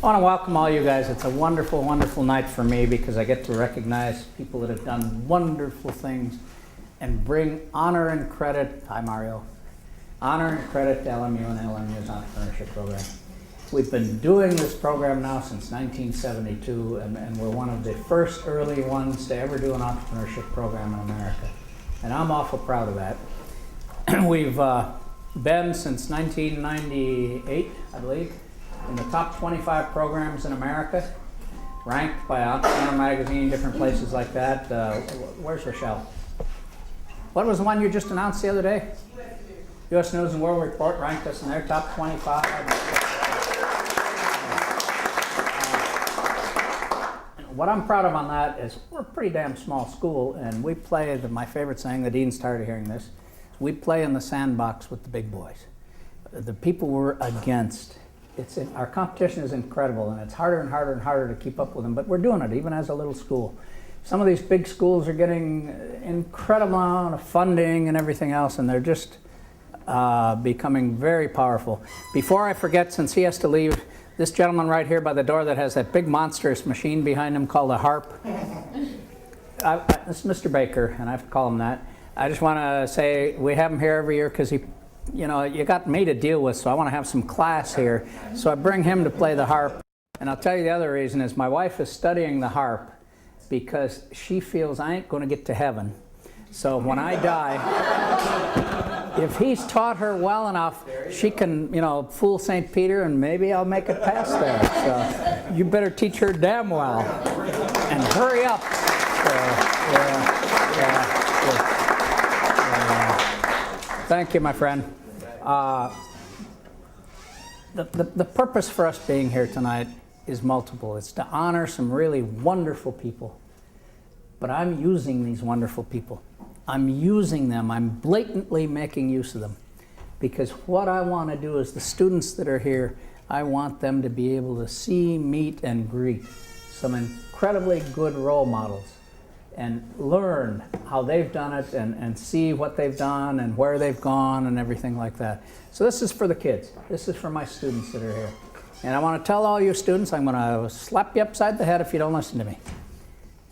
want to welcome all you guys. It's a wonderful, wonderful night for me because I get to recognize people that have done wonderful things and bring honor and credit. Hi, Mario. Honor and credit to LMU and LMU's entrepreneurship program. We've been doing this program now since 1972, and we're one of the first early ones to ever do an entrepreneurship program in America. And I'm awful proud of that. We've been since 1998, I believe, in the top 25 programs in America, ranked by Entrepreneur Magazine, different places like that. Where's Rochelle? What was the one you just announced the other day? U.S. News and World Report ranked us in their top 25. What I'm proud of on that is we're a pretty damn small school, and we play, my favorite saying, the dean's tired of hearing this, we play in the sandbox with the big boys. The people we're against, our competition is incredible, and it's harder and harder and harder to keep up with them, but we're doing it even as a little school. Some of these big schools are getting incredible amount of funding and everything else, and they're just becoming very powerful. Before I forget, since he has to leave, this gentleman right here by the door that has that big monstrous machine behind him called a harp. This is Mr. Baker, and I have to call him that. I just want to say we have him here every year because he, you got me to deal with, so I want to have some class here. So I bring him to play the harp. And I'll tell you the other reason is my wife is studying the harp because she feels I ain't going to get to heaven. So when I die, if he's taught her well enough, she can, fool St. Peter, and maybe I'll make it past there. So you better teach her damn well and hurry up. Thank you, my friend. The purpose for us being here tonight is multiple. It's to honor some really wonderful people. But I'm using these wonderful people. I'm using them. I'm blatantly making use of them. Because what I want to do is the students that are here, I want them to be able to see, meet, and greet some incredibly good role models and learn how they've done it and see what they've done and where they've gone and everything like that. So this is for the kids. This is for my students that are here. And I want to tell all you students, I'm going to slap you upside the head if you don't listen to me.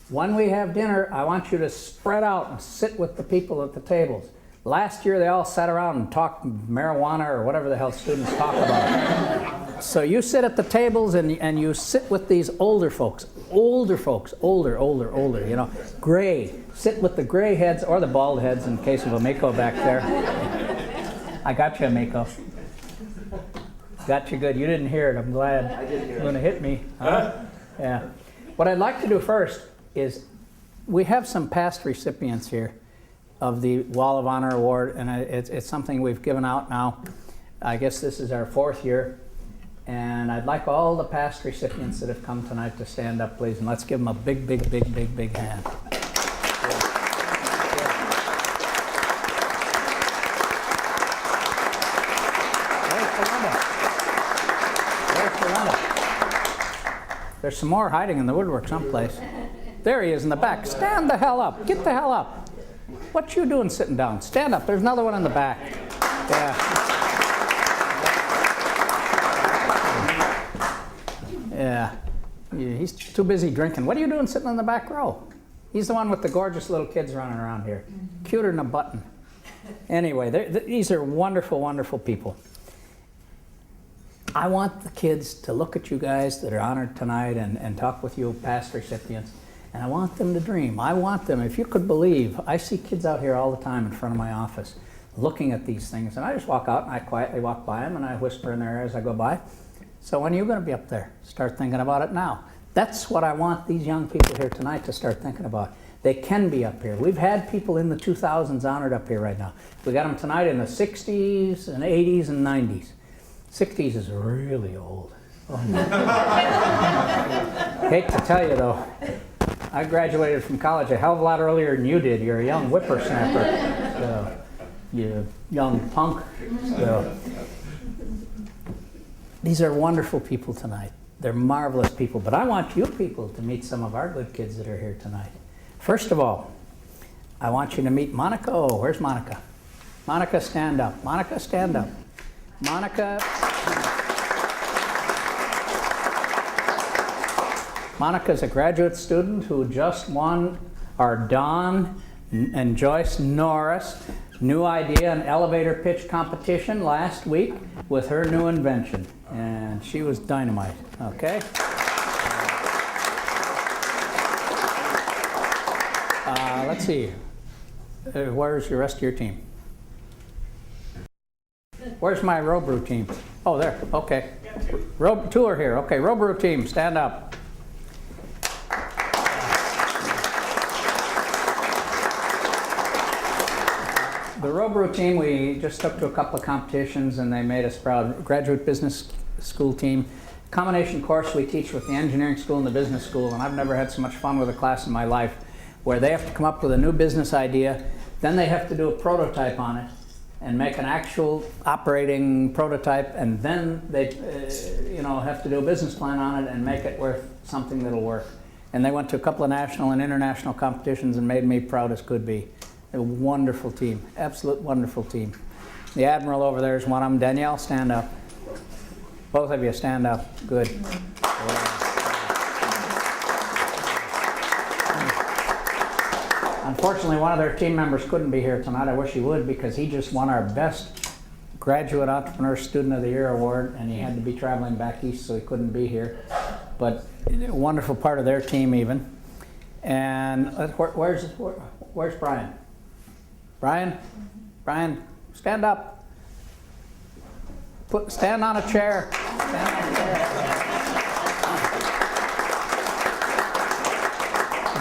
When we have dinner, I want you to spread out and sit with the people at the tables. Last year, they all sat around and talked marijuana or whatever the hell students talk about. So you sit at the tables and you sit with these older folks, older, gray. Sit with the gray heads or the bald heads in case of a Mako back there. I got you, Mako. Got you good. You didn't hear it. I'm glad. I didn't hear it. You're going to hit me. Huh? Yeah. What I'd like to do first is we have some past recipients here of the Wall of Honor Award, and it's something we've given out now. I guess this is our 4th year, and I'd like all the past recipients that have come tonight to stand up, please, and let's give them a big, big, big, big, big hand. There's some more hiding in the woodwork someplace. There he is in the back. Stand the hell up. Get the hell up. What you doing sitting down? Stand up. There's another one in the back. Yeah. He's too busy drinking. What are you doing sitting in the back row? He's the one with the gorgeous little kids running around here. Cuter than a button. Anyway, these are wonderful, wonderful people. I want the kids to look at you guys that are honored tonight and talk with you past recipients, and I want them to dream. I want them, if you could believe, I see kids out here all the time in front of my office looking at these things, and I just walk out and I quietly walk by them and I whisper in their ear as I go by. So when are you going to be up there? Start thinking about it now. That's what I want these young people here tonight to start thinking about. They can be up here. We've had people in the 2000s honored up here right now. We got them tonight in the 60s and 80s and 90s. 60s is really old. Oh my God. Hate to tell you though, I graduated from college a hell of a lot earlier than you did. You're a young whippersnapper, you young punk. So. These are wonderful people tonight. They're marvelous people, but I want you people to meet some of our good kids that are here tonight. First of all, I want you to meet Monica. Oh, where's Monica? Monica, stand up. Monica, stand up. Monica. Monica's a graduate student who just won our Don and Joyce Norris New Idea and Elevator Pitch competition last week with her new invention. And she was dynamite, okay? Let's see. Where's the rest of your team? Where's my Robrew team? Oh, there. Okay. Two are here. Okay, Robrew team, stand up. The Robrew team, we just took to a couple of competitions and they made us proud. Graduate Business School team. Combination course we teach with the engineering school and the business school, and I've never had so much fun with a class in my life, where they have to come up with a new business idea, then they have to do a prototype on it and make an actual operating prototype, and then they have to do a business plan on it and make it worth something that'll work. And they went to a couple of national and international competitions and made me proud as could be. A wonderful team, absolute wonderful team. The Admiral over there is one of them. Danielle, stand up. Both of you stand up. Good. Unfortunately, one of their team members couldn't be here tonight. I wish he would, because he just won our best Graduate Entrepreneur Student of the Year award, and he had to be traveling back east, so he couldn't be here. But a wonderful part of their team even. And where's Brian? Brian? Brian, stand up. Stand on a chair. Stand on a chair.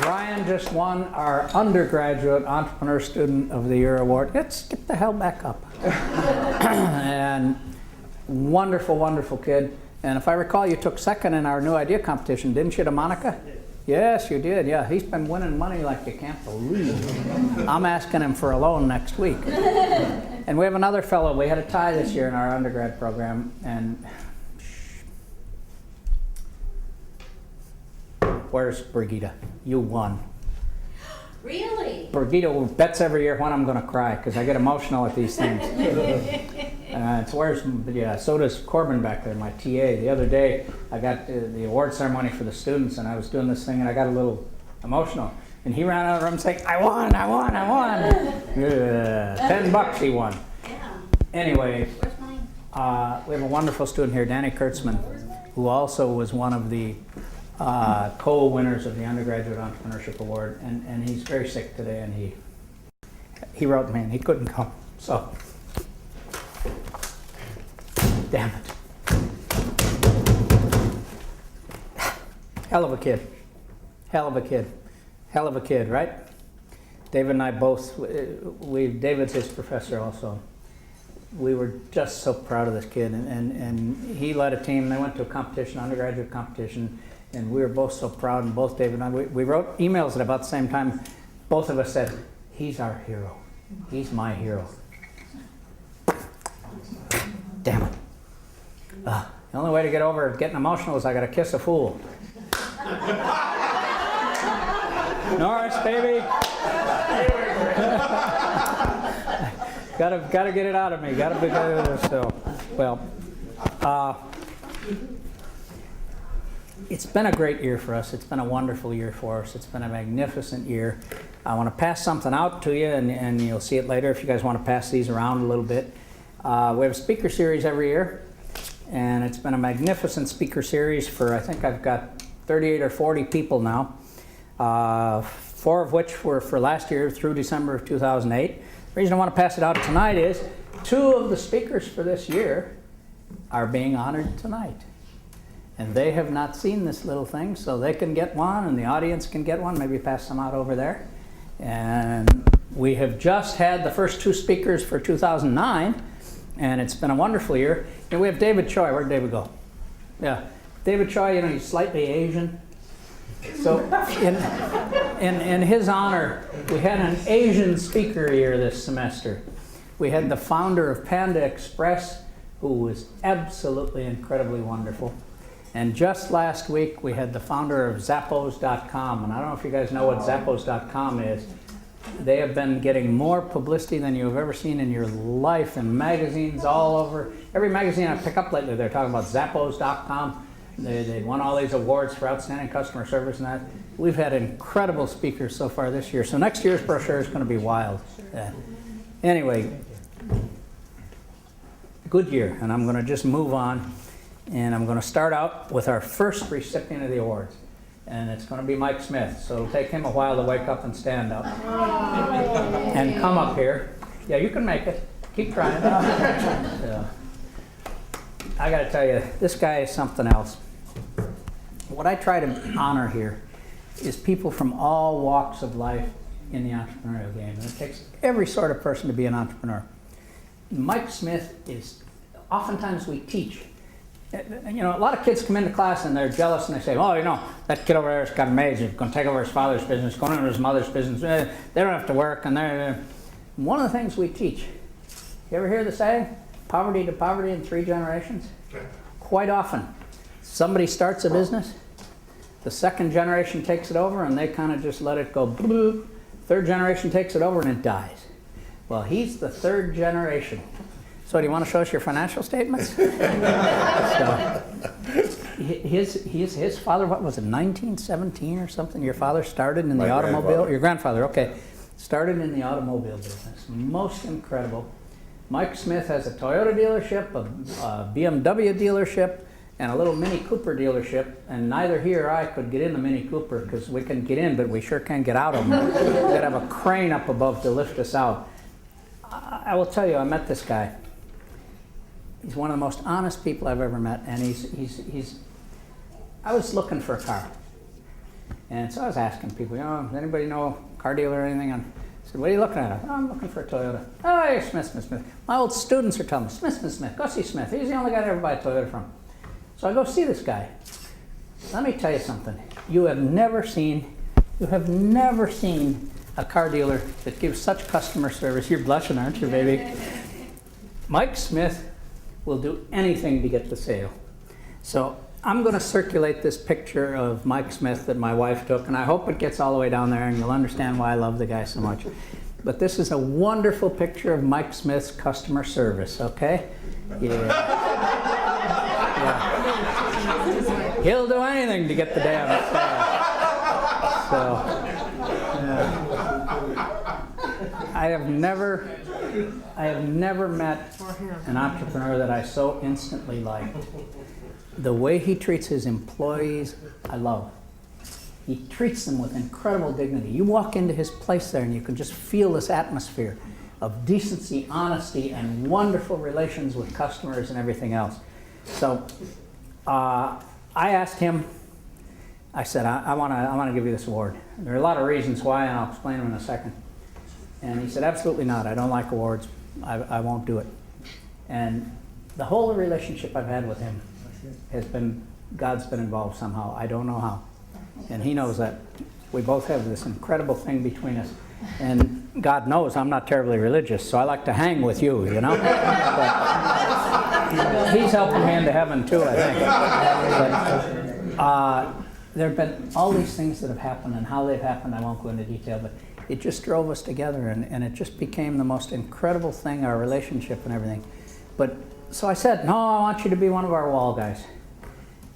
Brian just won our Undergraduate Entrepreneur Student of the Year award. Let's get the hell back up. And wonderful, wonderful kid. And if I recall, you took second in our New Idea competition, didn't you, to Monica? Yes, you did. Yeah, he's been winning money like you can't believe. I'm asking him for a loan next week. And we have another fellow. We had a tie this year in our undergrad program, and where's Brigitte? You won. Really? Brigitte bets every year when I'm going to cry, because I get emotional at these things. So does Corbin back there, my TA. The other day, I got the award ceremony for the students, and I was doing this thing, and I got a little emotional. And he ran out of the room saying, I won. $10 he won. Yeah. Anyway, Where's mine? we have a wonderful student here, Danny Kurtzman, who also was one of the co-winners of the Undergraduate Entrepreneurship Award, and he's very sick today, and he wrote me and he couldn't come, so damn it. Hell of a kid, right? David and I both, David's his professor also. We were just so proud of this kid, and he led a team. They went to a competition, undergraduate competition, and we were both so proud, and both David and I, we wrote emails at about the same time. Both of us said, he's our hero. He's my hero. Damn it. The only way to get over getting emotional is I gotta kiss a fool. Norris, baby. Gotta get it out of me. Gotta be good. So, well, it's been a great year for us. It's been a wonderful year for us. It's been a magnificent year. I want to pass something out to you, and you'll see it later if you guys want to pass these around a little bit. We have a speaker series every year, and it's been a magnificent speaker series for, I think I've got 38 or 40 people now, 4 of which were for last year through December of 2008. The reason I want to pass it out tonight is 2 of the speakers for this year are being honored tonight. And they have not seen this little thing, so they can get one, and the audience can get one. Maybe pass them out over there. And we have just had the first 2 speakers for 2009, and it's been a wonderful year. And we have David Choi. Where'd David go? Yeah, David Choi. He's slightly Asian. So in his honor, we had an Asian speaker year this semester. We had the founder of Panda Express, who was absolutely incredibly wonderful. And just last week, we had the founder of Zappos.com. And I don't know if you guys know what Zappos.com is. They have been getting more publicity than you have ever seen in your life in magazines all over. Every magazine I pick up lately, they're talking about Zappos.com. They won all these awards for outstanding customer service and that. We've had incredible speakers so far this year. So next year's brochure is going to be wild. Anyway, good year. And I'm going to just move on. And I'm going to start out with our first recipient of the awards. And it's going to be Mike Smith. So it'll take him a while to wake up and stand up. And come up here. Yeah, you can make it. Keep trying. Yeah. I got to tell you, this guy is something else. What I try to honor here is people from all walks of life in the entrepreneurial game. And it takes every sort of person to be an entrepreneur. Mike Smith is, oftentimes we teach. You know, a lot of kids come into class and they're jealous and they say, oh, you know, that kid over there has got an age, he's going to take over his father's business, going into his mother's business, they don't have to work. And one of the things we teach, you ever hear the saying, poverty to poverty in 3 generations? Quite often, somebody starts a business, the second generation takes it over and they kind of just let it go bloop. Third generation takes it over and it dies. Well, he's the 3rd generation. So do you want to show us your financial statements? So, his father, what was it, 1917 or something? Your father started in the automobile? Your grandfather, okay. Started in the automobile business. Most incredible. Mike Smith has a Toyota dealership, a BMW dealership, and a little Mini Cooper dealership. And neither he or I could get in the Mini Cooper because we can get in, but we sure can't get out of them. We've got to have a crane up above to lift us out. I will tell you, I met this guy. He's one of the most honest people I've ever met, and I was looking for a car. And so I was asking people, you know, does anybody know a car dealer or anything? And I said, what are you looking at? Oh, I'm looking for a Toyota. Oh, you're Smith. My old students are telling me, Smith. Go see Smith. He's the only guy I ever buy a Toyota from. So I go see this guy. Let me tell you something. You have never seen a car dealer that gives such customer service. You're blushing, aren't you, baby? Mike Smith will do anything to get the sale. So I'm going to circulate this picture of Mike Smith that my wife took, and I hope it gets all the way down there and you'll understand why I love the guy so much. But this is a wonderful picture of Mike Smith's customer service, okay? Yeah. He'll do anything to get the damn sale. So, I have never met an entrepreneur that I so instantly liked. The way he treats his employees, I love. He treats them with incredible dignity. You walk into his place there and you can just feel this atmosphere of decency, honesty, and wonderful relations with customers and everything else. So I asked him, I said, I want to give you this award. There are a lot of reasons why, and I'll explain them in a second. And he said, absolutely not. I don't like awards. I won't do it. And the whole relationship I've had with him has been, God's been involved somehow. I don't know how. And he knows that. We both have this incredible thing between us. And God knows I'm not terribly religious, so I like to hang with you, you know? But he's helping me into heaven too, I think. But, there have been all these things that have happened, and how they've happened I won't go into detail, but it just drove us together, and it just became the most incredible thing, our relationship and everything. But so I said, no, I want you to be one of our wall guys.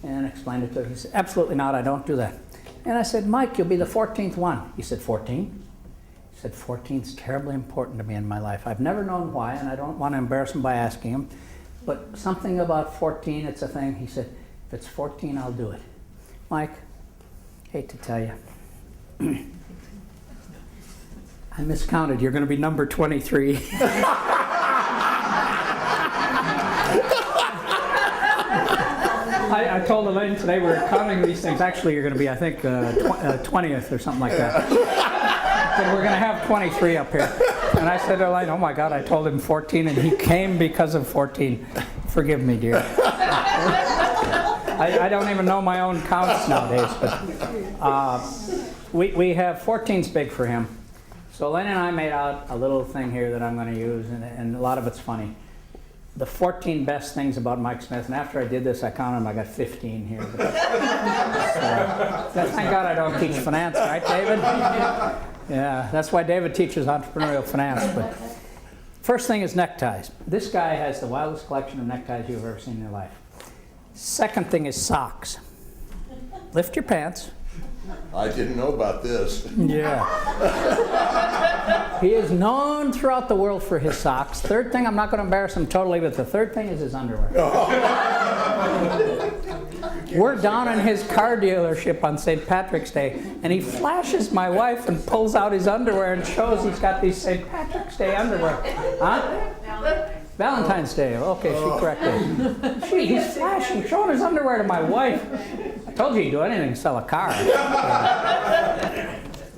And I explained it to him. He said, absolutely not, I don't do that. And I said, Mike, you'll be the 14th one. He said, 14? He said, 14 is terribly important to me in my life. I've never known why, and I don't want to embarrass him by asking him, but something about 14, it's a thing. He said, if it's 14, I'll do it. Mike, hate to tell you, I miscounted. You're going to be number 23. I told Elaine today we were counting these things. Actually, you're going to be, I think, 20th or something like that. But we're going to have 23 up here. And I said to Elaine, oh my God, I told him 14, and he came because of 14. Forgive me, dear. I don't even know my own counts nowadays. But we have 14's big for him. So Elaine and I made out a little thing here that I'm going to use, and a lot of it's funny. The 14 best things about Mike Smith, and after I did this, I counted them, I got 15 here. So, thank God I don't teach finance, right, David? Yeah, that's why David teaches entrepreneurial finance. But first thing is neckties. This guy has the wildest collection of neckties you've ever seen in your life. Second thing is socks. Lift your pants. I didn't know about this. Yeah. He is known throughout the world for his socks. Third thing, I'm not going to embarrass him totally, but the third thing is his underwear. We're down in his car dealership on St. Patrick's Day, and he flashes my wife and pulls out his underwear and shows he's got these St. Patrick's Day underwear. Huh? Valentine's Day. Okay, she corrected. He's flashing, showing his underwear to my wife. I told you he'd do anything to sell a car.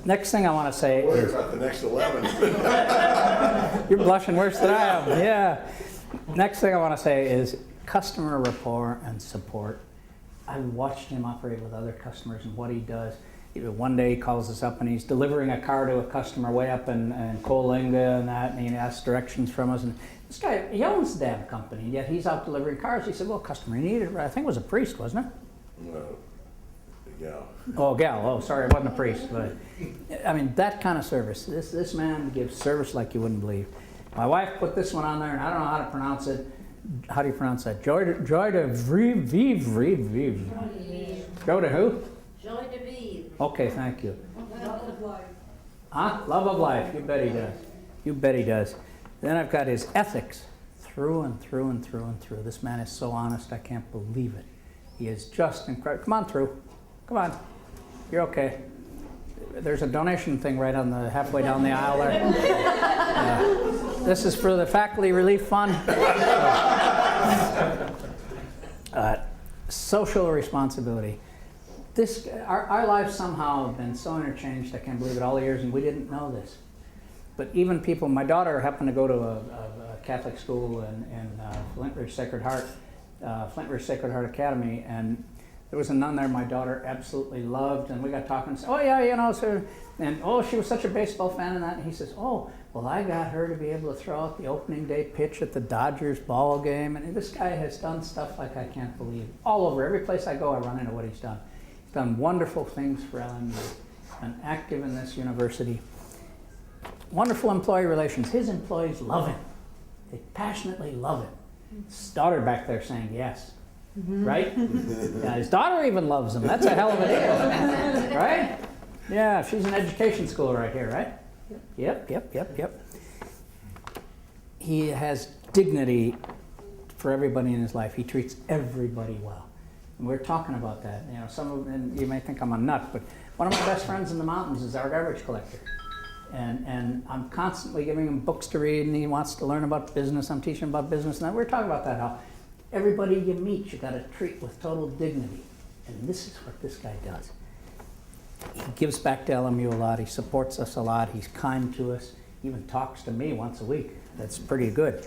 Next thing I want to say What is, about the next 11? you're blushing worse than I am. Yeah. Next thing I want to say is customer rapport and support. I watched him operate with other customers and what he does. One day he calls us up and he's delivering a car to a customer way up in Coalinga and that, and he asks directions from us. And this guy, he owns the damn company, yet he's out delivering cars. He said, well, customer needed, I think it was a priest, wasn't it? No. Yeah. Oh, gal. Oh, sorry, it wasn't a priest. But I mean, that kind of service. This man gives service like you wouldn't believe. My wife put this one on there, and I don't know how to pronounce it. How do you pronounce that? Joy de vivre. Joy de who? Joy de vivre. Okay, thank you. Love of life. Huh? Love of life. You bet he does. You bet he does. Then I've got his ethics through and through and through and through. This man is so honest, I can't believe it. He is just incredible. Come on through. Come on. You're okay. There's a donation thing right on the halfway down the aisle there. This is for the Faculty Relief Fund. Social responsibility. Our lives somehow have been so interchanged, I can't believe it, all the years, and we didn't know this. But even people, my daughter happened to go to a Catholic school in Flint Ridge Sacred Heart Academy, and there was a nun there my daughter absolutely loved, and we got talking and said, oh yeah, you know, so, and oh, she was such a baseball fan and that, and he says, oh, well, I got her to be able to throw out the opening day pitch at the Dodgers ball game, and this guy has done stuff like I can't believe. All over, every place I go, I run into what he's done. He's done wonderful things for LMU, and active in this university. Wonderful employee relations. His employees love him. They passionately love him. His daughter back there saying yes. Right? Yeah, his daughter even loves him. That's a hell of a deal. Right? Yeah, she's in education school right here, right? Yep. He has dignity for everybody in his life. He treats everybody well. And we're talking about that. You know, and you may think I'm a nut, but one of my best friends in the mountains is our garbage collector. And I'm constantly giving him books to read, and he wants to learn about business. I'm teaching him about business, and we're talking about that, how everybody you meet, you got to treat with total dignity. And this is what this guy does. He gives back to LMU a lot. He supports us a lot. He's kind to us. He even talks to me once a week. That's pretty good.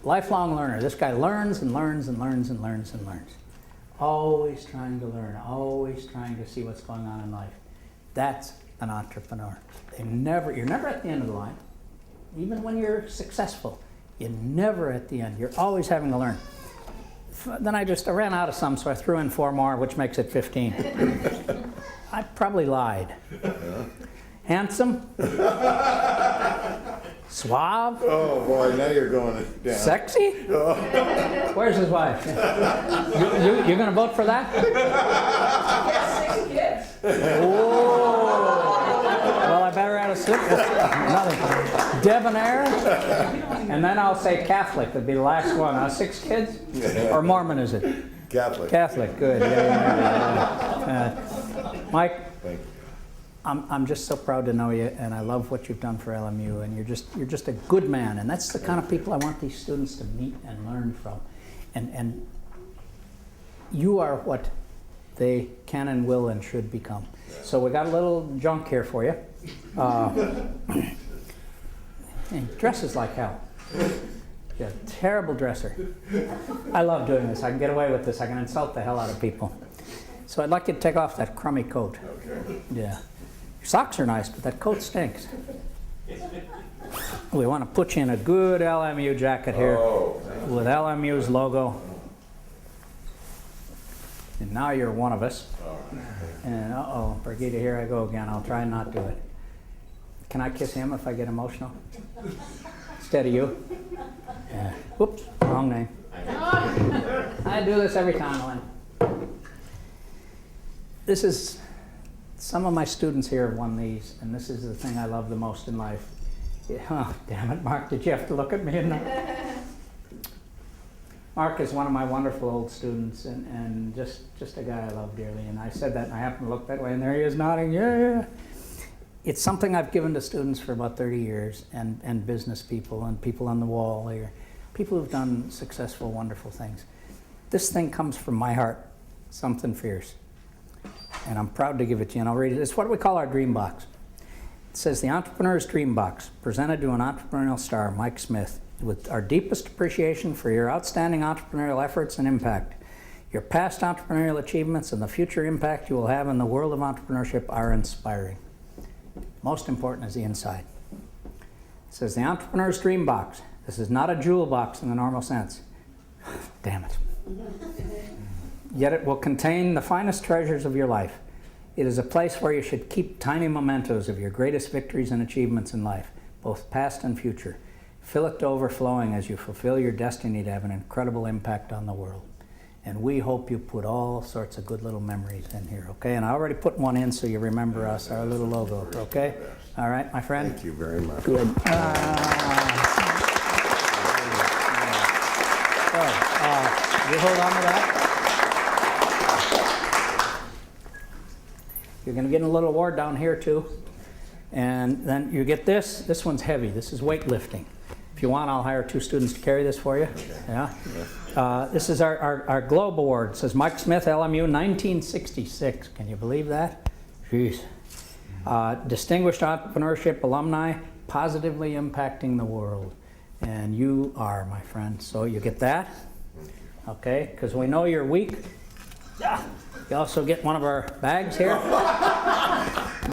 Lifelong learner. This guy learns and learns and learns and learns and learns. Always trying to learn. Always trying to see what's going on in life. That's an entrepreneur. You're never at the end of the line. Even when you're successful, you're never at the end. You're always having to learn. Then I ran out of some, so I threw in 4 more, which makes it 15. I probably lied. Handsome? Suave? Oh boy, now you're going down. Sexy? Where's his wife? You're going to vote for that? Well, I better add a slip. Nothing. Debonair, and then I'll say Catholic. That'd be the last one. 6 kids, or Mormon is it? Catholic. Catholic. Good. Yeah. Mike, Thank you. I'm just so proud to know you, and I love what you've done for LMU, and you're just a good man, and that's the kind of people I want these students to meet and learn from, and you are what they can and will and should become. So we got a little junk here for you. He dresses like hell. He's a terrible dresser. I love doing this. I can get away with this. I can insult the hell out of people. So I'd like you to take off that crummy coat. Okay. Yeah. Your socks are nice, but that coat stinks. We want to put you in a good LMU jacket here with LMU's logo. And now you're one of us. And uh-oh, Brigitte, here I go again. I'll try not to do it. Can I kiss him if I get emotional? Instead of you? Yeah. Whoops, wrong name. I do this every time, Lynn. This is, some of my students here have won these, and this is the thing I love the most in life. Oh, damn it, Mark, did you have to look at me? Mark is one of my wonderful old students, and just a guy I love dearly. And I said that, and I happened to look that way, and there he is nodding, yeah. It's something I've given to students for about 30 years, and business people, and people on the wall here, people who've done successful, wonderful things. This thing comes from my heart, something fierce. And I'm proud to give it to you, and I'll read it. It's what we call our dream box. It says, the Entrepreneur's Dream Box, presented to an entrepreneurial star, Mike Smith, with our deepest appreciation for your outstanding entrepreneurial efforts and impact. Your past entrepreneurial achievements and the future impact you will have in the world of entrepreneurship are inspiring. Most important is the inside. It says, the Entrepreneur's Dream Box. This is not a jewel box in the normal sense. Damn it. Yet it will contain the finest treasures of your life. It is a place where you should keep tiny mementos of your greatest victories and achievements in life, both past and future. Fill it to overflowing as you fulfill your destiny to have an incredible impact on the world. And we hope you put all sorts of good little memories in here, okay? And I already put one in so you remember us, our little logo, okay? All right, my friend? Thank you very much. Good. You hold on to that. You're going to get a little award down here too. And then you get this. This one's heavy. This is weightlifting. If you want, I'll hire 2 students to carry this for you. Yeah. This is our Globe Award. It says Mike Smith, LMU, 1966. Can you believe that? Jeez. Distinguished Entrepreneurship Alumni, positively impacting the world. And you are, my friend. So you get that. Okay, because we know you're weak. Yeah. You also get one of our bags here.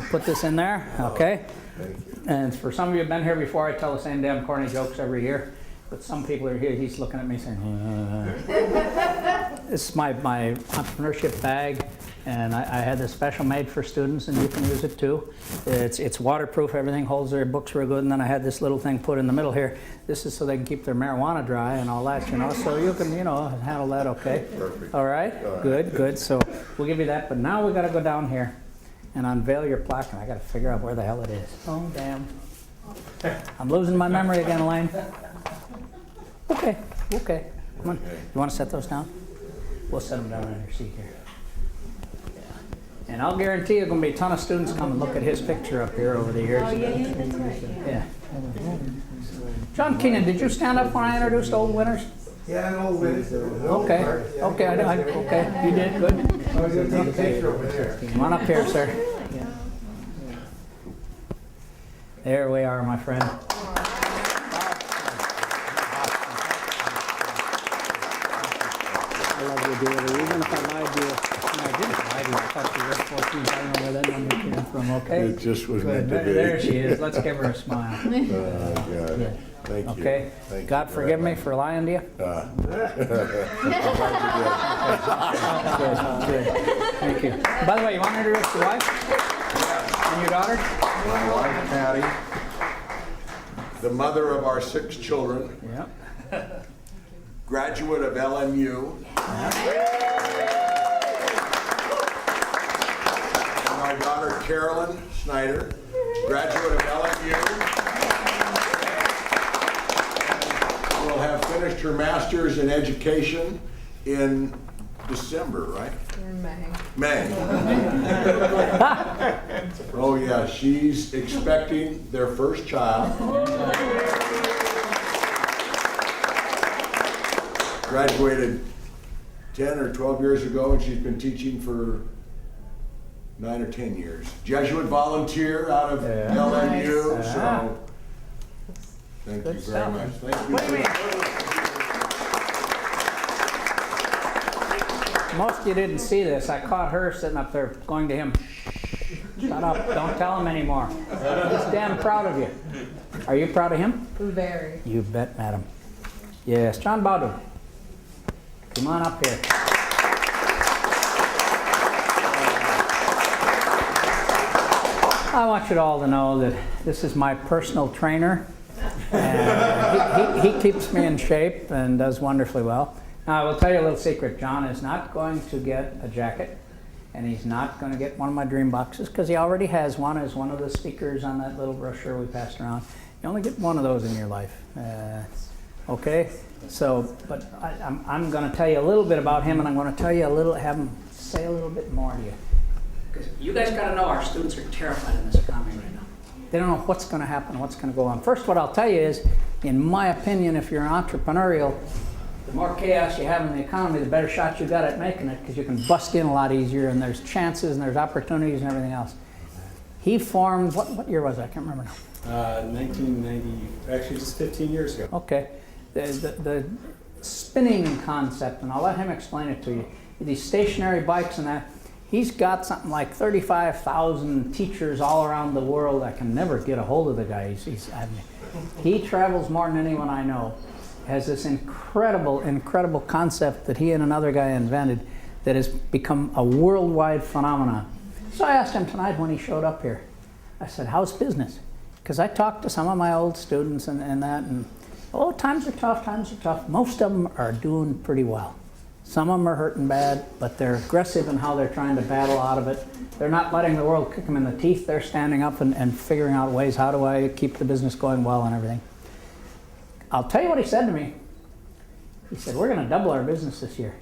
Put this in there, okay? And for some of you who've been here before, I tell the same damn corny jokes every year. But some people are here, he's looking at me saying, This is my entrepreneurship bag, and I had this special made for students, and you can use it too. It's waterproof, everything holds their books real good, and then I had this little thing put in the middle here. This is so they can keep their marijuana dry and all that, so you can, handle that okay. Perfect. All right, good. So we'll give you that, but now we got to go down here and unveil your plaque, and I got to figure out where the hell it is. Oh, damn. I'm losing my memory again, Elaine. Okay. Come on. You want to set those down? We'll set them down in your seat here. Yeah. And I'll guarantee you going to be a ton of students come and look at his picture up here over the years. Oh, yeah. John Keenan, did you stand up when I introduced Old Winners? Yeah, an old lady. Okay, okay, you did, good. I was going to take a picture over there. Come on up here, sir. There we are, my friend. I love you dearly, even if I lied to you. I didn't lie to you, I thought you were 14, I don't know where that number came from, okay? It just was Good. meant to be. There she is, let's give her a smile. God. Thank you. Okay, Thank you God very forgive me much. for lying to you. Good. Thank you. By the way, you want to introduce your wife and your daughter? My wife, Patty, the mother of our 6 children, Yep. graduate of LMU. And my daughter, Carolyn Snyder, graduate of LMU. Will have finished her master's in education in December, right? In May. May. Oh yeah, she's expecting their first child. Graduated 10 or 12 years ago, and she's been teaching for 9 or 10 years. Jesuit volunteer out of LMU, Nice. so thank Good you very stuff. much. Thank you. Wait a minute. Most of you didn't see this. I caught her sitting up there going to him, shut up, don't tell him anymore. He's damn proud of you. Are you proud of him? Very. You bet, madam. Yes, John Bowden. Come on up here. I want you all to know that this is my personal trainer. And he keeps me in shape and does wonderfully well. Now, I will tell you a little secret. John is not going to get a jacket, and he's not going to get one of my dream boxes because he already has one as one of the speakers on that little brochure we passed around. You only get one of those in your life. Okay? So, but I'm going to tell you a little bit about him, and I'm going to tell you a little, have him say a little bit more to you. Because you guys got to know our students are terrified in this economy right now. They don't know what's going to happen, what's going to go on. First, what I'll tell you is, in my opinion, if you're entrepreneurial, the more chaos you have in the economy, the better shot you got at making it, because you can bust in a lot easier, and there's chances and there's opportunities and everything else. He formed, what year was that? I can't remember now. 1990, actually just 15 years ago. Okay. The spinning concept, and I'll let him explain it to you. These stationary bikes and that, he's got something like 35,000 teachers all around the world. I can never get a hold of the guy. He travels more than anyone I know. Has this incredible concept that he and another guy invented that has become a worldwide phenomenon. So I asked him tonight when he showed up here. I said, how's business? Because I talked to some of my old students and that, and oh, times are tough. Most of them are doing pretty well. Some of them are hurting bad, but they're aggressive in how they're trying to battle out of it. They're not letting the world kick them in the teeth. They're standing up and figuring out ways, how do I keep the business going well and everything. I'll tell you what he said to me. He said, we're going to double our business this year.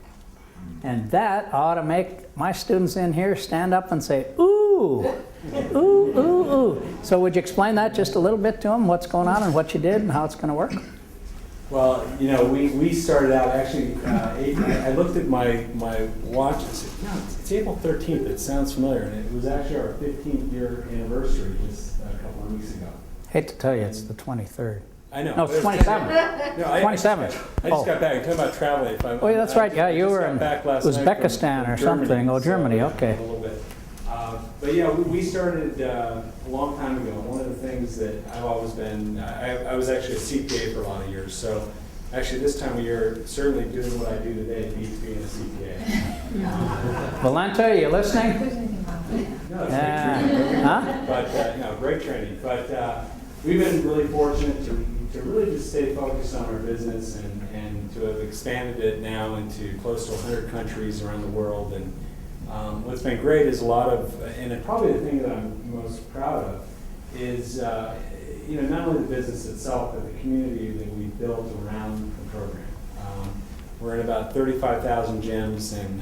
And that ought to make my students in here stand up and say, ooh, ooh, ooh, ooh. So would you explain that just a little bit to them, what's going on and what you did and how it's going to work? Well, you know, we started out actually, I looked at my watch and said, no, it's April 13th. It sounds familiar. And it was actually our 15th year anniversary just a couple of weeks ago. Hate to tell you, it's the 23rd. I know. No, it's 27th. No, 27th. I just got back. Talking about traveling. Oh, yeah, that's right. Yeah, you were in Uzbekistan or something. Oh, Germany. Okay. A little bit. But yeah, we started a long time ago. One of the things that I've always been, I was actually a CPA for a lot of years. So actually this time of year, certainly doing what I do today beats being a CPA. Valenta, you listening? No, it's great training. Huh? But, no, great training. But we've been really fortunate to really just stay focused on our business and to have expanded it now into close to 100 countries around the world. And what's been great is a lot of, and probably the thing that I'm most proud of is, you know, not only the business itself, but the community that we've built around the program. We're in about 35,000 gyms, and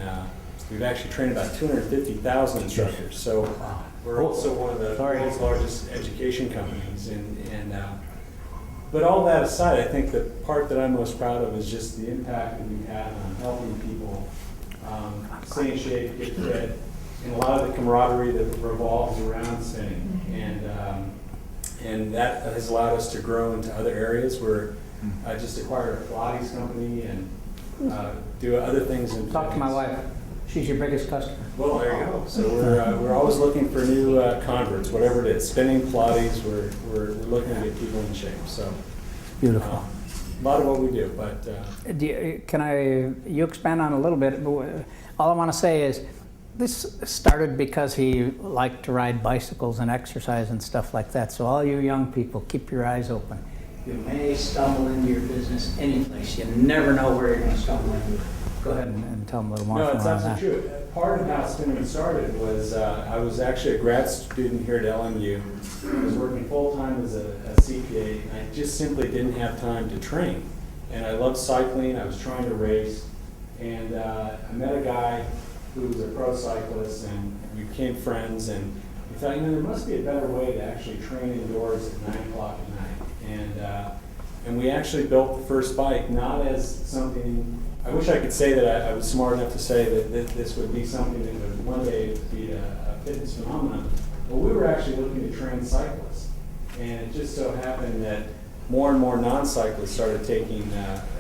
we've actually trained about 250,000 instructors. So we're also one of the world's largest education companies. But all that aside, I think the part that I'm most proud of is just the impact that we've had on helping people stay in shape, get fit, and a lot of the camaraderie that revolves around spinning. And that has allowed us to grow into other areas. I just acquired a Pilates company and do other things. Talk to my wife. She's your biggest customer. Well, there you go. So we're always looking for new converts, whatever it is. Spinning, Pilates, we're looking to get people in shape. So Beautiful. A lot of what we do, but you expand on a little bit? All I want to say is this started because he liked to ride bicycles and exercise and stuff like that. So all you young people, keep your eyes open. You may stumble into your business any place. You never know where you're going to stumble into. Go ahead and tell them a little more. No, it's on that. absolutely true. Part of how spinning started was I was actually a grad student here at LMU. I was working full-time as a CPA, and I just simply didn't have time to train. And I loved cycling. I was trying to race. And I met a guy who was a pro cyclist, and we became friends. And we thought, you know, there must be a better way to actually train indoors at 9 o'clock at night. And we actually built the first bike, not as something, I wish I could say that I was smart enough to say that this would be something that would one day be a fitness phenomenon, but we were actually looking to train cyclists. And it just so happened that more and more non-cyclists started taking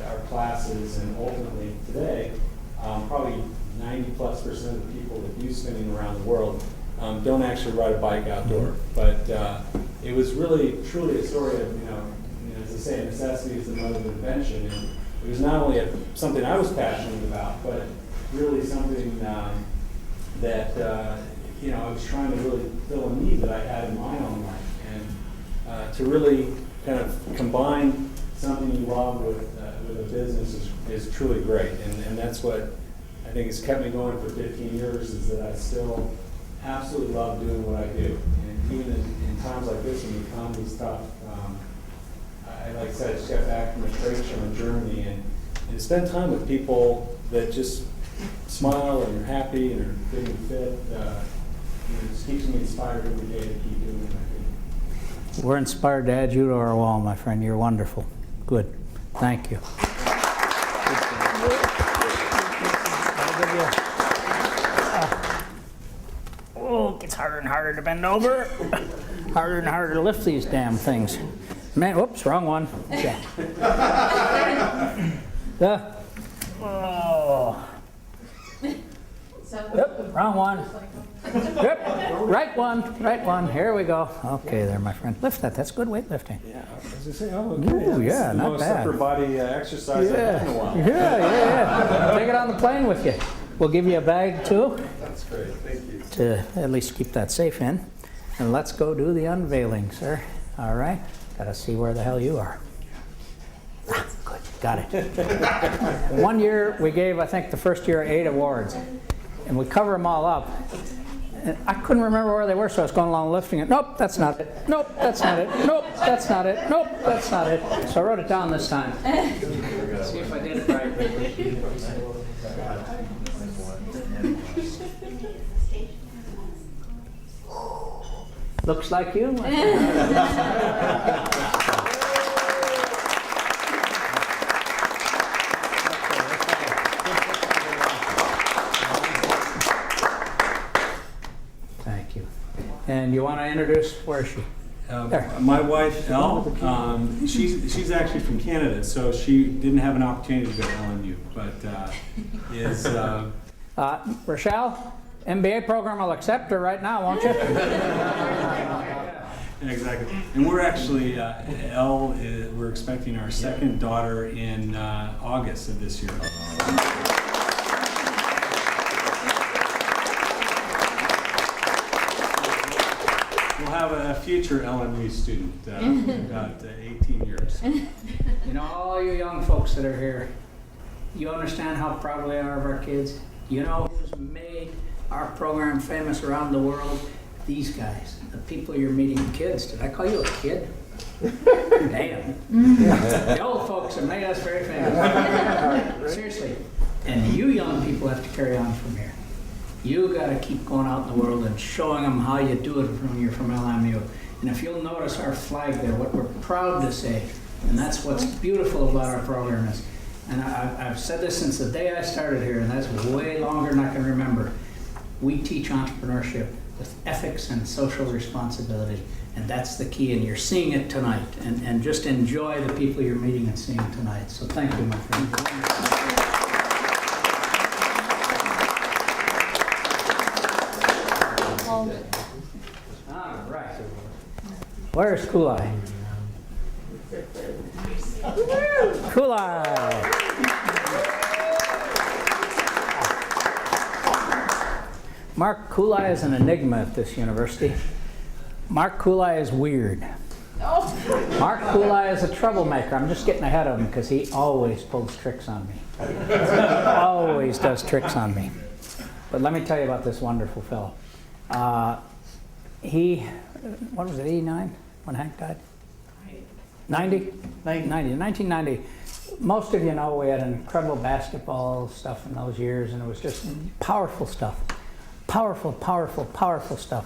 our classes, and ultimately today, probably 90+% of the people that do spinning around the world don't actually ride a bike outdoor. But it was really, truly a story of, as I say, necessity is the mother of invention. And it was not only something I was passionate about, but really something that I was trying to really fill a need that I had in my own life, and to really kind of combine something you love with with a business is truly great. And that's what I think has kept me going for 15 years, is that I still absolutely love doing what I do. And even in times like this, when the economy's tough, like I said, I just got back from a trade show in Germany, and to spend time with people that just smile and are happy and are fit and fit, it just keeps me inspired every day to keep doing what I do. We're inspired to add you to our wall, my friend. You're wonderful. Good. Thank you. Oh, it gets harder and harder to bend over. Harder and harder to lift these damn things. Man, whoops, wrong one. Yeah. Oh. Yep, wrong one. Yep, right one. Here we go. Okay, there, my friend. Lift that. That's good weightlifting. Yeah, as I say, oh, okay. Ooh, yeah, This is the not most bad. upper body exercise I've done in a while. Yeah. Take it on the plane with you. We'll give you a bag too That's great, thank you. to at least keep that safe in. And let's go do the unveiling, sir. All right. Gotta see where the hell you are. Ah, good. Got it. 1 year we gave, I think, the first year 8 awards, and we cover them all up. And I couldn't remember where they were, so I was going along lifting it. Nope, that's not it. Nope, that's not it. Nope, that's not it. Nope, that's not it. So I wrote it down this time. See if I did it right. Looks like you. Thank you. And you want to introduce, where is she? There. My wife, Elle, she's actually from Canada, so she didn't have an opportunity to go to LMU, but is Rochelle, MBA program will accept her right now, won't you? exactly. And we're actually, Elle, we're expecting our second daughter in August of this year. We'll have a future LMU student in about 18 years. You know, all you young folks that are here, you understand how proud we are of our kids? You know who's made our program famous around the world? These guys, the people you're meeting, kids. Did I call you a kid? Damn. The old folks have made us very famous. Seriously. And you young people have to carry on from here. You got to keep going out in the world and showing them how you do it when you're from LMU. And if you'll notice our flag there, what we're proud to say, and that's what's beautiful about our program is, and I've said this since the day I started here, and that's way longer than I can remember. We teach entrepreneurship with ethics and social responsibility, and that's the key, and you're seeing it tonight. And just enjoy the people you're meeting and seeing tonight. So thank you, my friend. All right. Where's Kulai? Kulai. Mark Kulai is an enigma at this university. Mark Kulai is weird. Mark Kulai is a troublemaker. I'm just getting ahead of him because he always pulls tricks on me. Always does tricks on me. But let me tell you about this wonderful fellow. What was it, 89 when Hank died? 90? 90. 1990. Most of you know we had incredible basketball stuff in those years, and it was just powerful stuff. Powerful, powerful, powerful stuff.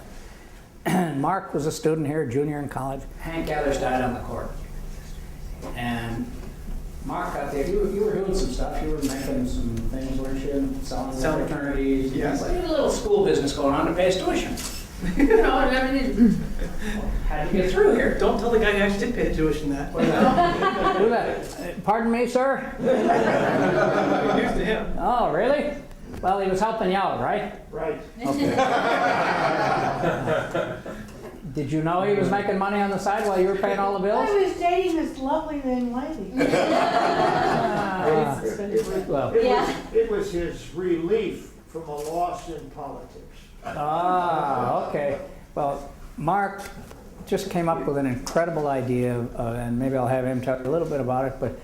Mark was a student here, junior in college. Hank Gathers died on the court. And Mark out there, you were doing some stuff. You were making some things, weren't you? Selling fraternities. Yes. You had a little school business going on to pay his tuition. You know, I mean, had to get through here. Don't tell the guy who actually did pay the tuition that. Do that. Pardon me, sir? News to him. Oh, really? Well, he was helping you out, right? Right. Did you know he was making money on the side while you were paying all the bills? I was dating this lovely young lady. Well, It was his relief from a loss in politics. okay. Well, Mark just came up with an incredible idea, and maybe I'll have him talk a little bit about it, but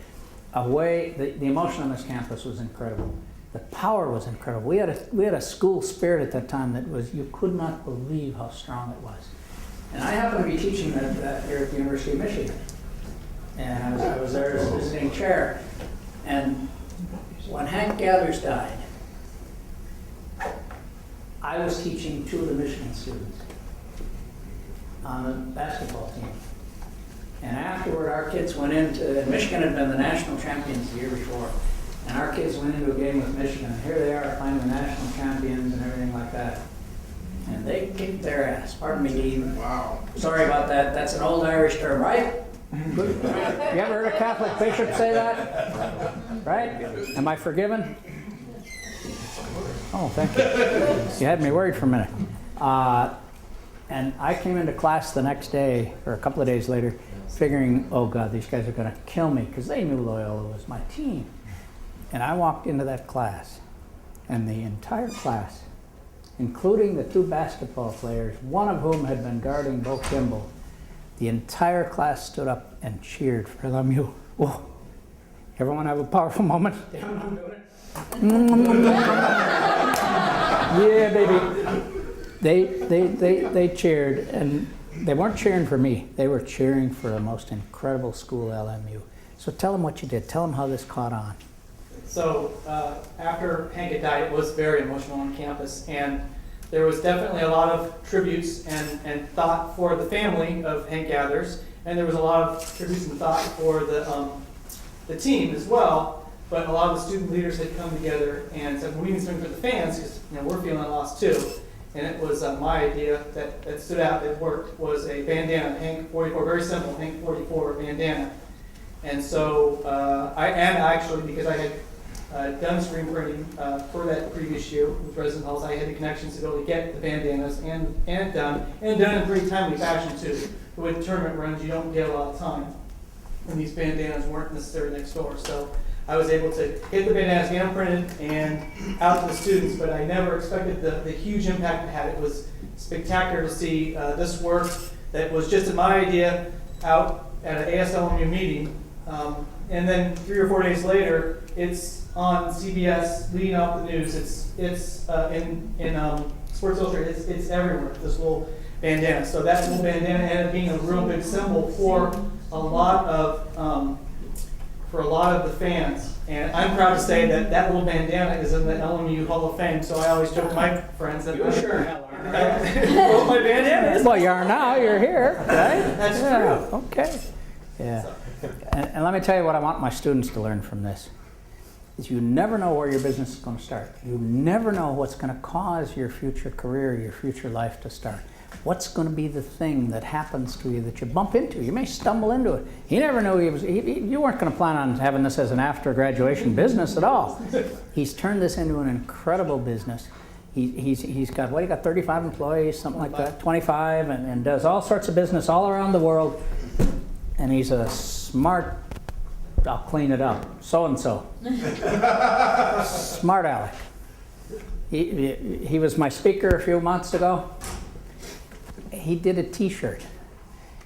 the emotion on this campus was incredible. The power was incredible. We had a school spirit at that time that was, you could not believe how strong it was. And I happened to be teaching that here at the University of Michigan. And I was there as a visiting chair. And when Hank Gathers died, I was teaching two of the Michigan students on the basketball team. And afterward, our kids went into, Michigan had been the national champions the year before. And our kids went into a game with Michigan. And here they are playing the national champions and everything like that. And they kicked their ass. Pardon me, Dean. Wow. Sorry about that. That's an old Irish term, right? Good. You ever heard a Catholic bishop say that? Right? Am I forgiven? Oh, thank you. You had me worried for a minute. And I came into class the next day, or a couple of days later, figuring, oh God, these guys are going to kill me, because they knew Loyola was my team. And I walked into that class, and the entire class, including the two basketball players, one of whom had been guarding Bo Kimball, the entire class stood up and cheered for LMU. Whoa. Everyone have a powerful moment? Damn, I'm doing it. Yeah, baby. They cheered, and they weren't cheering for me. They were cheering for the most incredible school, LMU. So tell them what you did. Tell them how this caught on. So after Hank had died, it was very emotional on campus, and there was definitely a lot of tributes and thought for the family of Hank Gathers, and there was a lot of tributes and thought for the team as well. But a lot of the student leaders had come together and said, we need something for the fans, because we're feeling lost too. And it was my idea that stood out, that worked, was a bandana, Hank 44, very simple, Hank 44 bandana. And so because I had done screen printing for that previous year with Resident Halls, I had the connections to be able to get the bandanas and done in a pretty timely fashion too. With tournament runs, you don't get a lot of time, and these bandanas weren't necessarily next door. So I was able to get the bandanas, get them printed, and out to the students, but I never expected the huge impact it had. It was spectacular to see this work that was just my idea out at an ASLMU meeting. And then 3 or 4 days later, it's on CBS leading off the news. It's in Sports Illustrated. It's everywhere, this little bandana. So that little bandana ended up being a real big symbol for a lot of the fans. And I'm proud to say that little bandana is in the LMU Hall of Fame. So I always joke with my friends that You sure hell are, right? well, my bandana is. Well, you are now. You're here, right? That's yeah, true. Okay. Yeah. And let me tell you what I want my students to learn from this. Is you never know where your business is going to start. You never know what's going to cause your future career, your future life to start. What's going to be the thing that happens to you that you bump into? You may stumble into it. He never knew you weren't going to plan on having this as an after graduation business at all. He's turned this into an incredible business. He's got, what, he got 35 employees, something like that, 25, and does all sorts of business all around the world. And he's a smart, I'll clean it up, so-and-so. Smart Alec. He was my speaker a few months ago. He did a t-shirt,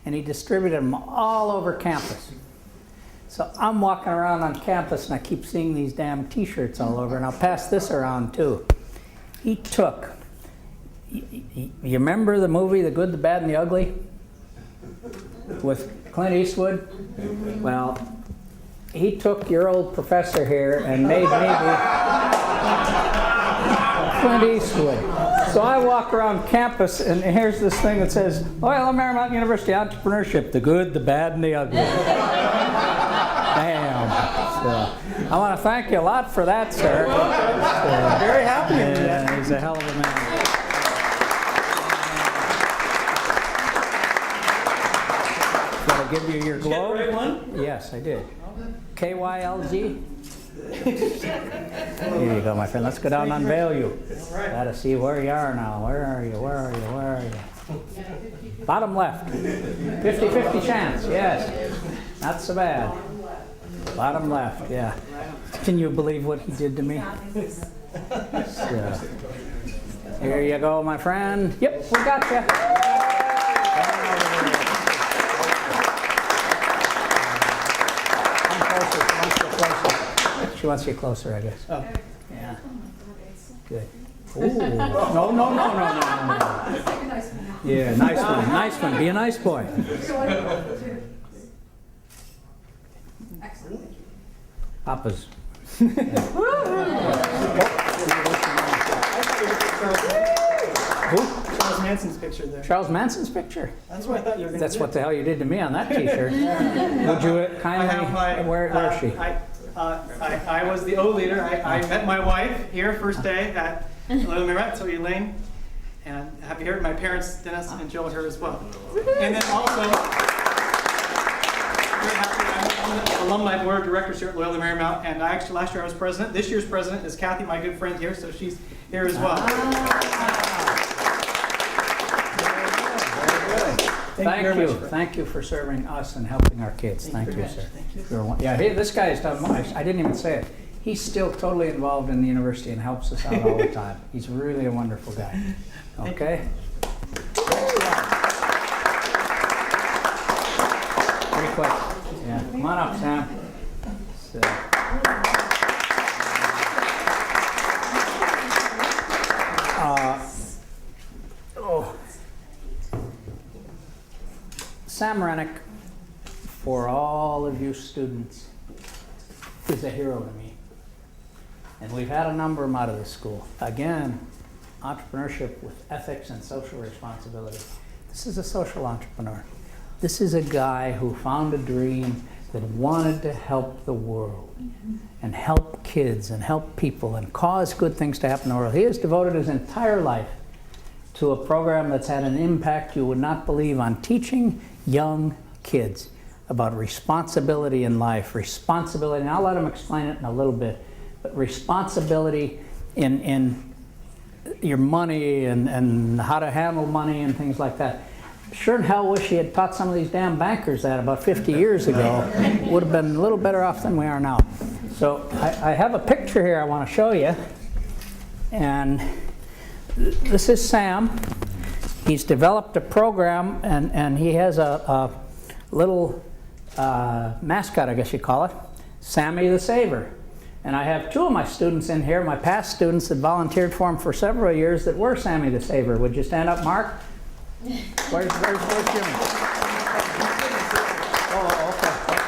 and he distributed them all over campus. So I'm walking around on campus, and I keep seeing these damn t-shirts all over, and I'll pass this around too. He took, you remember the movie The Good, the Bad, and the Ugly? With Clint Eastwood? Well, he took your old professor here and made me be Clint Eastwood. So I walk around campus, and here's this thing that says, Loyola Marymount University Entrepreneurship, the good, the bad, and the ugly. Damn. So, I want to thank you a lot for that, sir. Very happy. Yeah, he's a hell of a man. Did I give you your globe? Did you get the right one? Yes, I did. KYLZ. Here you go, my friend. Let's go down and unveil you. All right. Gotta see where you are now. Where are you? Where are you? Where are you? Bottom left. 50-50 chance. Yes. Not so bad. Bottom left. Yeah. Can you believe what he did to me? So, here you go, my friend. Yep, we got you. Come closer. she wants you closer, I guess. Oh. Yeah. Good. Ooh. No. Yeah, nice one. Nice one. Be a nice boy. Papa's. Who? Charles Manson's picture there. Charles Manson's picture. That's what I thought you were going to do. That's what the hell you did to me on that T-shirt. Would you kindly? Where is she? I was the O leader. I met my wife here first day at Loyola Marymount, so Elaine, and happy to hear it. My parents, Dennis and Jill, were here as well. And then also, very happy, I'm the alumni board of directors here at Loyola Marymount, and I actually last year I was president. This year's president is Kathy, my good friend here, so she's here as well. Thank you for serving us and helping our kids. Thank you, sir. Yeah, hey, this guy has done much. I didn't even say it. He's still totally involved in the university and helps us out all the time. He's really a wonderful guy. Okay? Pretty quick. Yeah. Come on up, Sam. So. Sam Rennick, for all of you students, is a hero to me. And we've had a number of them out of this school. Again, entrepreneurship with ethics and social responsibility. This is a social entrepreneur. This is a guy who found a dream that wanted to help the world and help kids and help people and cause good things to happen in the world. He has devoted his entire life to a program that's had an impact you would not believe on teaching young kids about responsibility in life, responsibility, and I'll let him explain it in a little bit, but responsibility in your money and how to handle money and things like that. Sure in hell wish he had taught some of these damn bankers that about 50 years ago. Would have been a little better off than we are now. So I have a picture here I want to show you, and this is Sam. He's developed a program, and he has a little mascot, I guess you call it, Sammy the Saver. And I have two of my students in here, my past students that volunteered for him for several years that were Sammy the Saver. Would you stand up, Mark? Where's Jimmy? Oh,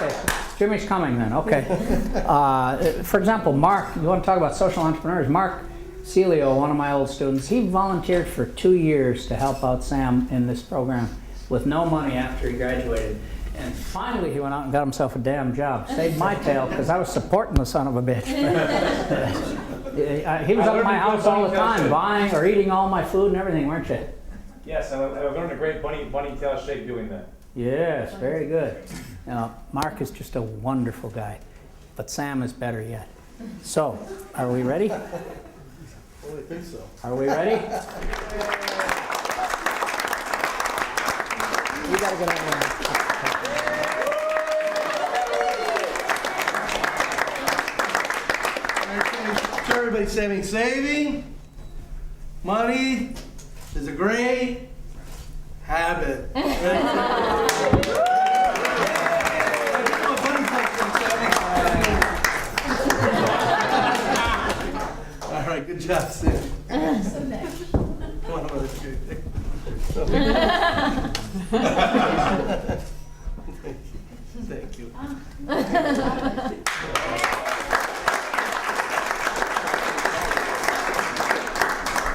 okay. Jimmy's coming then, okay. For example, Mark, you want to talk about social entrepreneurs. Mark Celio, one of my old students, he volunteered for 2 years to help out Sam in this program with no money after he graduated. And finally he went out and got himself a damn job. Saved my tail because I was supporting the son of a bitch. He was up at my house all the time, buying or eating all my food and everything, weren't you? Yes, and I learned a great bunny tail shake doing that. Yes, very good. Now, Mark is just a wonderful guy, but Sam is better yet. So, are we ready? Well, I think so. Are we ready? You gotta get over there. So everybody saying saving money is a great habit. All right, good job, Sam. Come on over there. Thank you.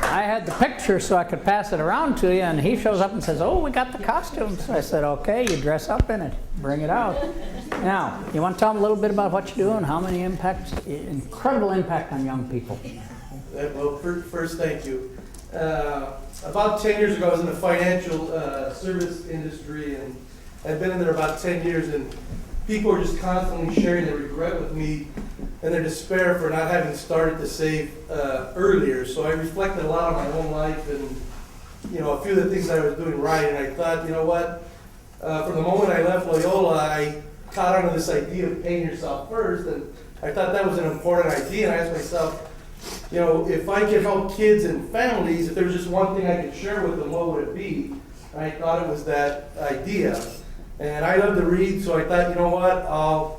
I had the picture so I could pass it around to you, and he shows up and says, "Oh, we got the costumes." I said, "Okay, you dress up in it. Bring it out." Now, you want to tell them a little bit about what you do and how many impacts, incredible impact on young people? Well, first, thank you. About 10 years ago, I was in the financial service industry, and I've been in there about 10 years, and people were just constantly sharing their regret with me and their despair for not having started to save earlier. So I reflected a lot on my own life and, a few of the things I was doing right, and I thought, you know what, from the moment I left Loyola, I caught on to this idea of paying yourself first, and I thought that was an important idea, and I asked myself, if I could help kids and families, if there was just one thing I could share with them, what would it be? And I thought it was that idea. And I love to read, so I thought, you know what, I'll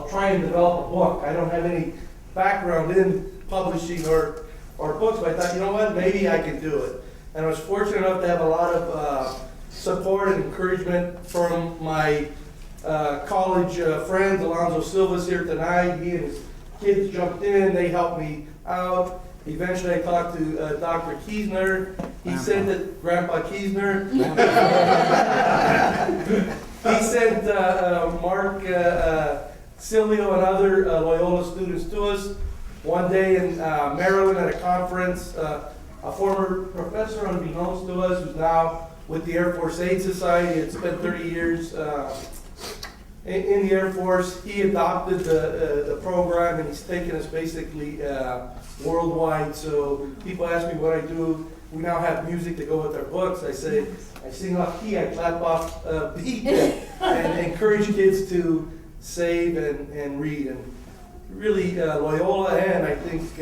try and develop a book. I don't have any background in publishing or books, but I thought, you know what, maybe I can do it. And I was fortunate enough to have a lot of support and encouragement from my college friends. Alonzo Silva's here tonight. He and his kids jumped in. They helped me out. Eventually, I talked to Dr. Kiesner. He said that Grandpa Kiesner. He sent Mark Silvio and other Loyola students to us. One day in Maryland at a conference, a former professor, unbeknownst to us, who's now with the Air Force Aid Society, had spent 30 years in the Air Force. He adopted the program, and he's taken us basically worldwide. So people ask me what I do. We now have music to go with our books. I say, I sing off key, I clap off beat, and encourage kids to save and read. And really, Loyola, and I think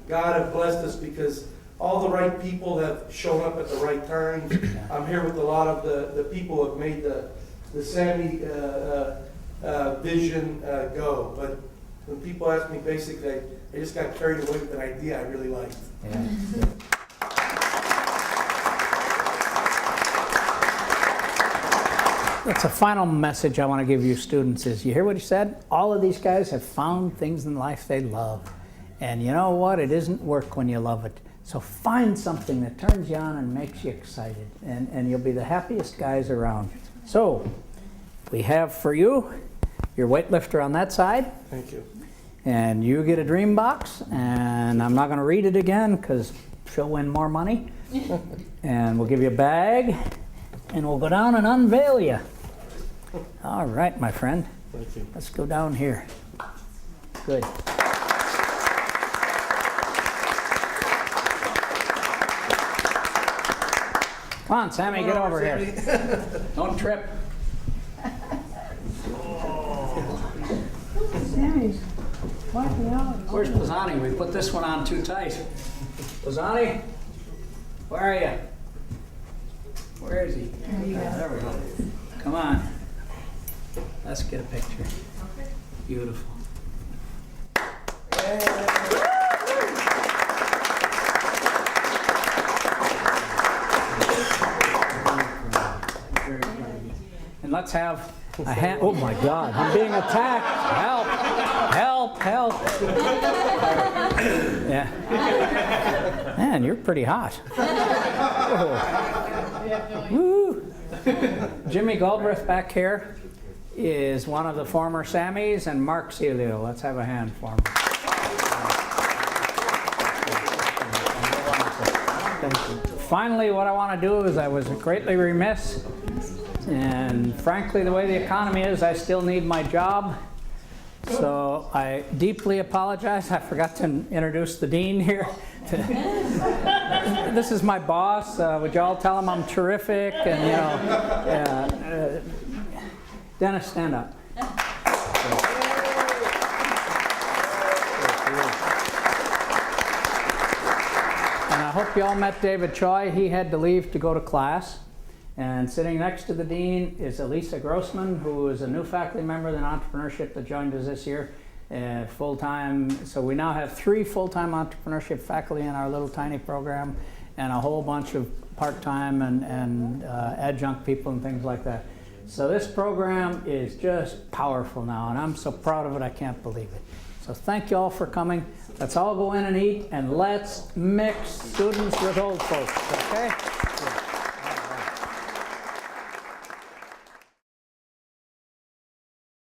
God have blessed us because all the right people have shown up at the right times. I'm here with a lot of the people who have made the Sammy vision go. But when people ask me, basically, I just got carried away with an idea I really liked. Yeah. That's a final message I want to give you students is, you hear what he said? All of these guys have found things in life they love. And you know what? It isn't work when you love it. So find something that turns you on and makes you excited. And you'll be the happiest guys around. So we have for you your weightlifter on that side. Thank you. And you get a dream box. And I'm not going to read it again because she'll win more money. And we'll give you a bag. And we'll go down and unveil you. All right, my friend. Thank you. Let's go down here. Good. Come on, Sammy, get over here. Don't trip. Sammy's walking out. Where's Pisani? We put this one on too tight. Pisani, where are you? Where is he? There we go. Come on. Let's get a picture. Beautiful. Very proud of you. And let's have a hand. Oh my God, I'm being attacked. Help! Help! Help! Yeah. Man, you're pretty hot. Whoa. Woo. Jimmy Galbraith back here is one of the former Sammys, and Mark Celio. Let's have a hand for him. Finally, what I want to do is, I was greatly remiss, and frankly, the way the economy is, I still need my job. So I deeply apologize. I forgot to introduce the dean here. This is my boss. Would you all tell him I'm terrific? And you know, Dennis, stand up. And I hope you all met David Choi. He had to leave to go to class. And sitting next to the dean is Elisa Grossman, who is a new faculty member in entrepreneurship that joined us this year, full-time. So we now have 3 full-time entrepreneurship faculty in our little tiny program, and a whole bunch of part-time and adjunct people and things like that. So this program is just powerful now, and I'm so proud of it, I can't believe it. So thank you all for coming. Let's all go in and eat, and let's mix students with old folks, okay?